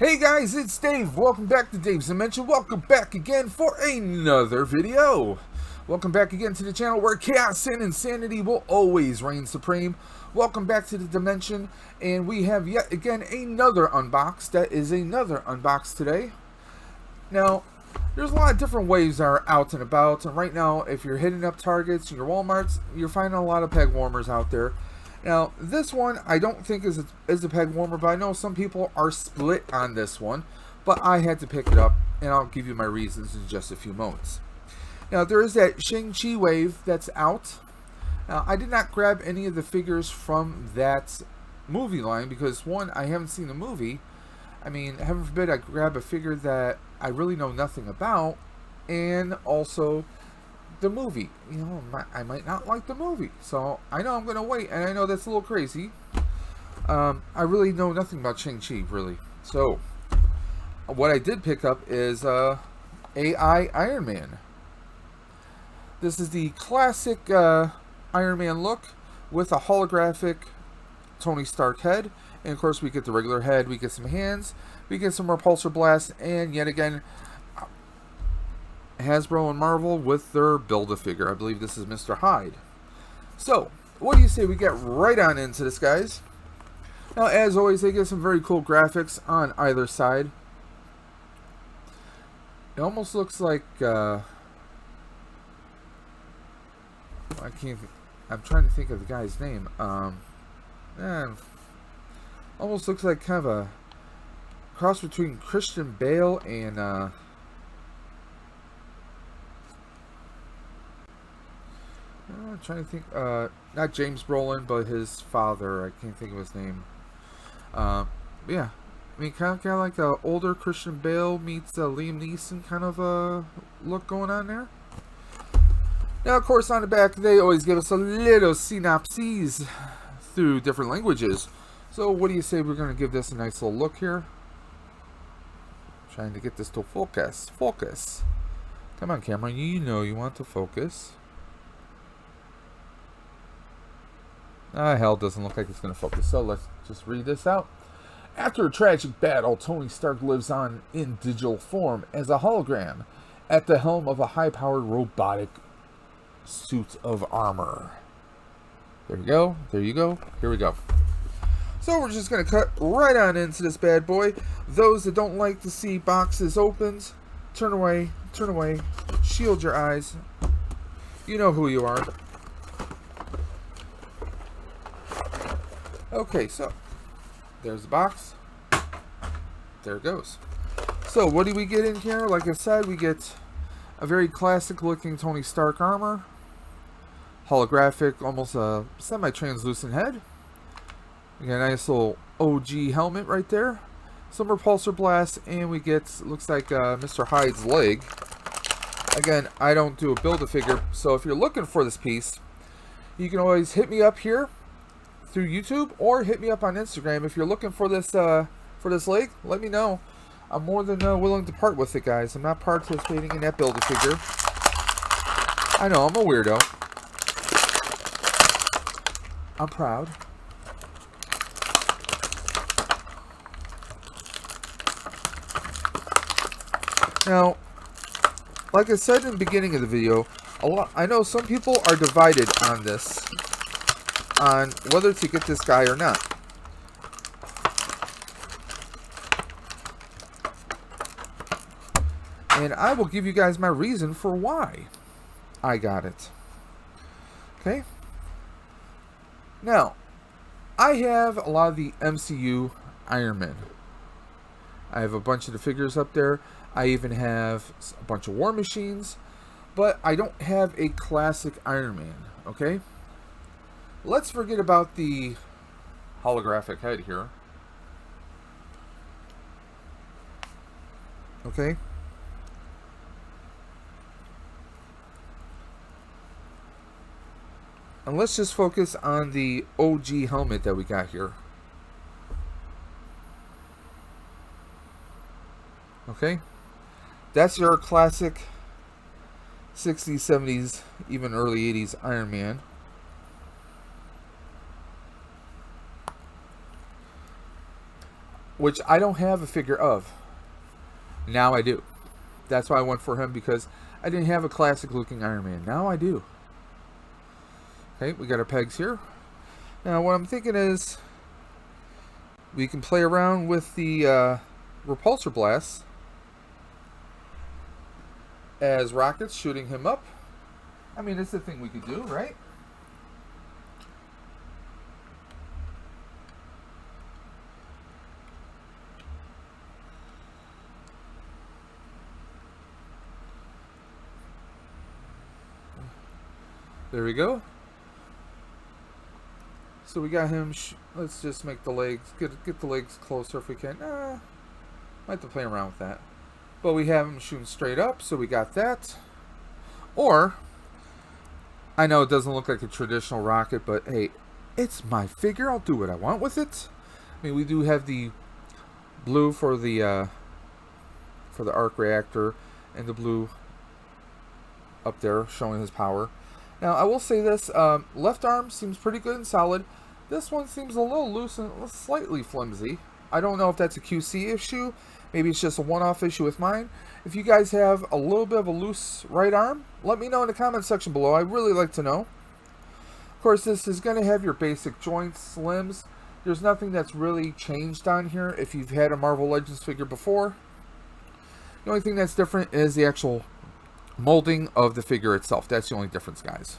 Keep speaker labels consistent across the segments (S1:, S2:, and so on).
S1: Hey guys, it's Dave. Welcome back to Dave's Dimension. Welcome back again for another video. Welcome back again to the channel where chaos and insanity will always reign supreme. Welcome back to the Dimension, and we have yet again another unbox. That is another unbox today. Now, there's a lot of different waves that are out and about, and right now, if you're hitting up Targets and your Walmarts, you're finding a lot of peg warmers out there. Now, this one I don't think is a peg warmer, but I know some people are split on this one. But I had to pick it up, and I'll give you my reasons in just a few moments. Now, there is that Shang-Chi wave that's out. Now, I did not grab any of the figures from that movie line because, one, I haven't seen the movie. I mean, heaven forbid I grab a figure that I really know nothing about, and also the movie. You know, I might not like the movie, so I know I'm gonna wait, and I know that's a little crazy. I really know nothing about Shang-Chi, really. So what I did pick up is AI Iron Man. This is the classic Iron Man look with a holographic Tony Stark head, and of course we get the regular head, we get some hands, we get some repulsor blasts, and yet again Hasbro and Marvel with their Build-A-Figure. I believe this is Mr. Hyde. So, what do you say we get right on into this, guys? Now, as always, they get some very cool graphics on either side. It almost looks like I'm trying to think of the guy's name. Almost looks like kind of a cross between Christian Bale and I'm trying to think, not James Brolin, but his father. I can't think of his name. Yeah, I mean, kind of like the older Christian Bale meets Liam Neeson kind of look going on there. Now, of course, on the back, they always give us a little synopses through different languages. So, what do you say we're going to give this a nice little look here? Trying to get this to focus. Focus. Come on, camera. You know you want to focus. Hell, doesn't look like it's going to focus. So let's just read this out. After a tragic battle, Tony Stark lives on in digital form as a hologram at the helm of a high-powered robotic suit of armor. There you go. There you go. Here we go. So we're just going to cut right on into this bad boy. Those that don't like to see boxes opened, turn away, shield your eyes. You know who you are. Okay, so there's the box. There it goes. So what do we get in here? Like I said, we get a very classic looking Tony Stark armor, holographic, almost a semi-translucent head. We got a nice little OG helmet right there, some repulsor blasts, and we get, looks like Mr. Hyde's leg. Again, I don't do a Build-A-Figure, so if you're looking for this piece, you can always hit me up here through YouTube, or hit me up on Instagram. If you're looking for this leg, let me know. I'm more than willing to part with it, guys. I'm not participating in that Build-A-Figure. I know, I'm a weirdo. I'm proud. Now, like I said in the beginning of the video, I know some people are divided on this, on whether to get this guy or not. And I will give you guys my reason for why I got it. Okay? Now, I have a lot of the MCU Iron Man. I have a bunch of the figures up there. I even have a bunch of War Machines. But I don't have a classic Iron Man. Okay? Let's forget about the holographic head here. Okay? And let's just focus on the OG helmet that we got here. Okay? That's your classic 60s, 70s, even early 80s Iron Man. which I don't have a figure of. Now I do. That's why I went for him, because I didn't have a classic looking Iron Man. Now I do. Okay, we got our pegs here. Now what I'm thinking is we can play around with the repulsor blasts as rockets shooting him up. I mean, it's the thing we could do, right? There we go. So we got him. Let's just make the legs, get the legs closer if we can. Might have to play around with that. But we have him shooting straight up, so we got that. Or, I know it doesn't look like a traditional rocket, but hey, it's my figure. I'll do what I want with it. I mean, we do have the blue for the arc reactor, and the blue up there showing his power. Now, I will say this, left arm seems pretty good and solid. This one seems a little loose and slightly flimsy. I don't know if that's a QC issue. Maybe it's just a one-off issue with mine. If you guys have a little bit of a loose right arm, let me know in the comment section below. I'd really like to know. Of course, this is going to have your basic joints, limbs. There's nothing that's really changed on here if you've had a Marvel Legends figure before. The only thing that's different is the actual molding of the figure itself. That's the only difference, guys.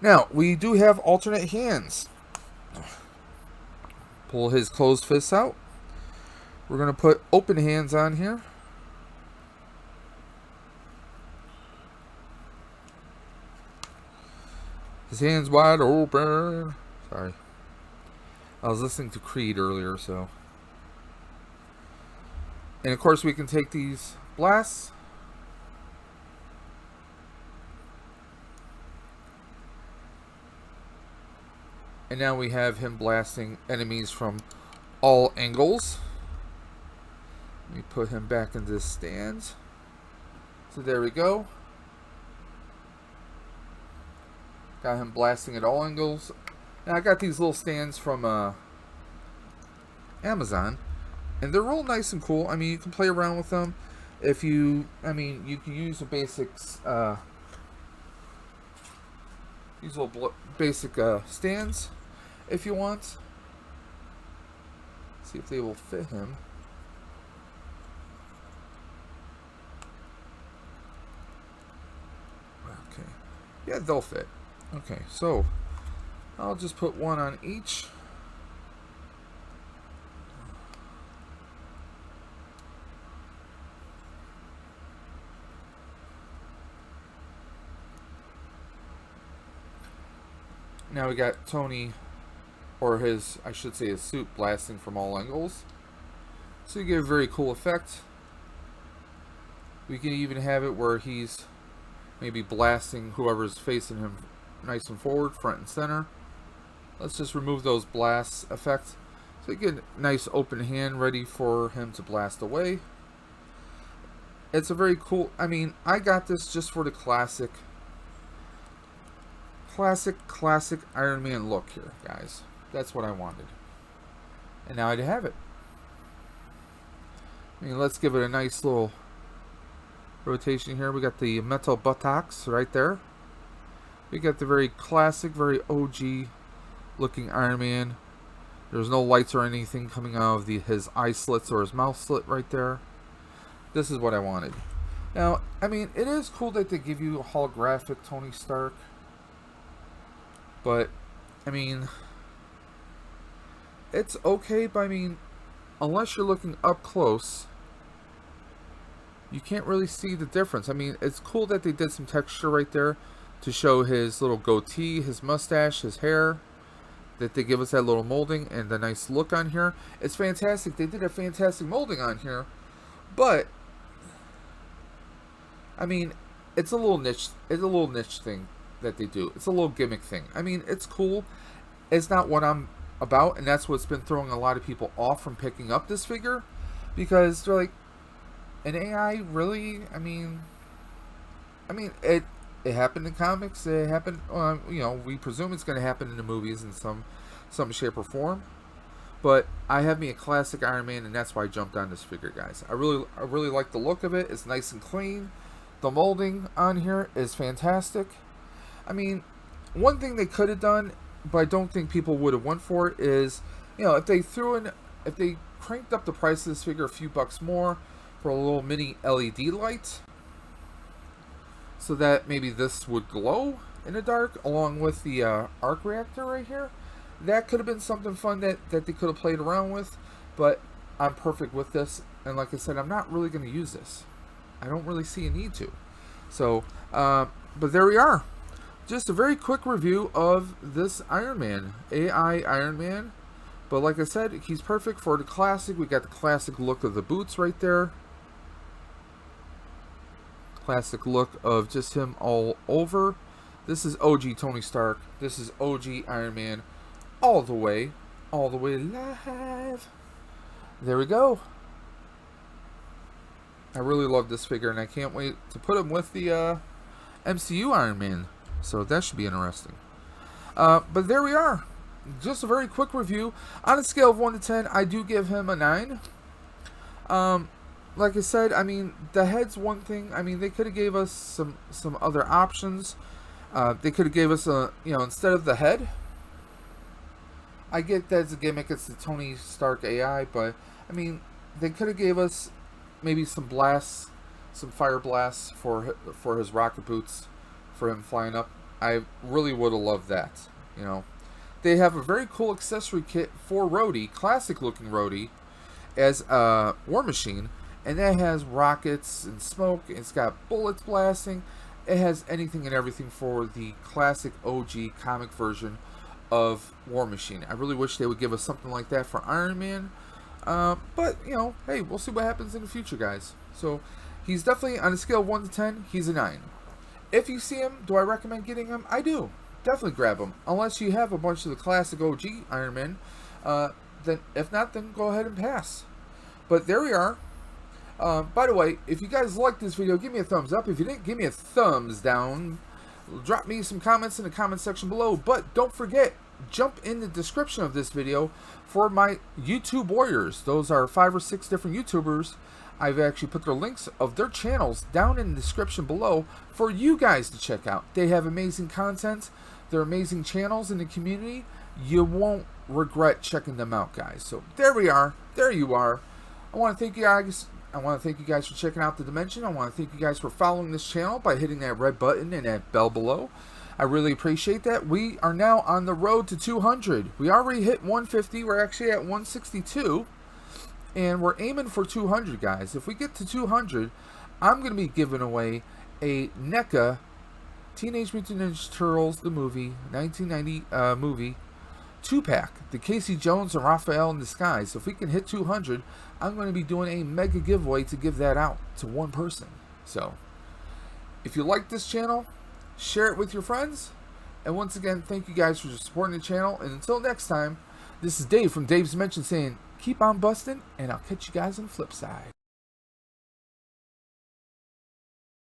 S1: Now, we do have alternate hands. Pull his closed fists out. We're going to put open hands on here. His hands wide open. Sorry. I was listening to Creed earlier, so. And of course, we can take these blasts. And now we have him blasting enemies from all angles. Let me put him back into the stands. So there we go. Got him blasting at all angles. Now I got these little stands from Amazon. And they're real nice and cool. I mean, you can play around with them. If you, I mean, you can use the basics, these little basic stands if you want. See if they will fit him. Okay. Yeah, they'll fit. Okay, so I'll just put one on each. Now we got Tony, or his, I should say his suit, blasting from all angles. So you get a very cool effect. We can even have it where he's maybe blasting whoever's facing him nice and forward, front and center. Let's just remove those blast effects. So you get a nice open hand ready for him to blast away. It's a very cool, I mean, I got this just for the classic Iron Man look here, guys. That's what I wanted. And now I have it. I mean, let's give it a nice little rotation here. We got the metal buttocks right there. We got the very classic, very OG looking Iron Man. There's no lights or anything coming out of his eye slits or his mouth slit right there. This is what I wanted. Now, I mean, it is cool that they give you a holographic Tony Stark. But, I mean, it's okay, but I mean, unless you're looking up close, you can't really see the difference. I mean, it's cool that they did some texture right there to show his little goatee, his mustache, his hair, that they give us that little molding and the nice look on here. It's fantastic. They did a fantastic molding on here, but, I mean, it's a little niche thing that they do. It's a little gimmick thing. I mean, it's cool. It's not what I'm about, and that's what's been throwing a lot of people off from picking up this figure, because they're like, an AI, really? I mean, it happened in comics. It happened, you know, we presume it's going to happen in the movies in some shape or form. But I have me a classic Iron Man, and that's why I jumped on this figure, guys. I really like the look of it. It's nice and clean. The molding on here is fantastic. I mean, one thing they could have done, but I don't think people would have went for it, is, you know, if they cranked up the price of this figure a few bucks more for a little mini LED light, so that maybe this would glow in the dark along with the arc reactor right here. That could have been something fun that they could have played around with, but I'm perfect with this. And like I said, I'm not really going to use this. I don't really see a need to. So, but there we are. Just a very quick review of this Iron Man, AI Iron Man. But like I said, he's perfect for the classic. We got the classic look of the boots right there. Classic look of just him all over. This is OG Tony Stark. This is OG Iron Man. All the way live. There we go. I really love this figure, and I can't wait to put him with the MCU Iron Man. So that should be interesting. But there we are. Just a very quick review. On a scale of 1 to 10, I do give him a 9. Like I said, I mean, the head's one thing. I mean, they could have gave us some other options. They could have gave us instead of the head. I get that it's a gimmick, it's the Tony Stark AI, but I mean, they could have gave us maybe some blasts, some fire blasts for his rocket boots, for him flying up. I really would have loved that. You know, they have a very cool accessory kit for Rhodey, classic looking Rhodey, as a War Machine, and that has rockets and smoke. It's got bullets blasting. It has anything and everything for the classic OG comic version of War Machine. I really wish they would give us something like that for Iron Man. But, you know, hey, we'll see what happens in the future, guys. So, he's definitely, on a scale of 1 to 10, he's a 9. If you see him, do I recommend getting him? I do. Definitely grab him. Unless you have a bunch of the classic OG Iron Man. Then, if not, then go ahead and pass. But there we are. By the way, if you guys liked this video, give me a thumbs up. If you didn't, give me a thumbs down. Drop me some comments in the comment section below. But don't forget, jump in the description of this video for my YouTube warriors. Those are 5 or 6 different YouTubers. I've actually put their links of their channels down in the description below for you guys to check out. They have amazing content. They're amazing channels in the community. You won't regret checking them out, guys. So there we are. There you are. I want to thank you guys. I want to thank you guys for checking out the Dimension. I want to thank you guys for following this channel by hitting that red button and that bell below. I really appreciate that. We are now on the road to 200. We already hit 150. We're actually at 162. And we're aiming for 200, guys. If we get to 200, I'm going to be giving away a NECA Teenage Mutant Ninja Turtles, the movie, 1990 movie, 2-pack. The Casey Jones and Raphael in Disguise. So if we can hit 200, I'm going to be doing a mega giveaway to give that out to one person. So, if you like this channel, share it with your friends. And once again, thank you guys for supporting the channel. And until next time, this is Dave from Dave's Dimension saying, keep on busting, and I'll catch you guys on the flip side.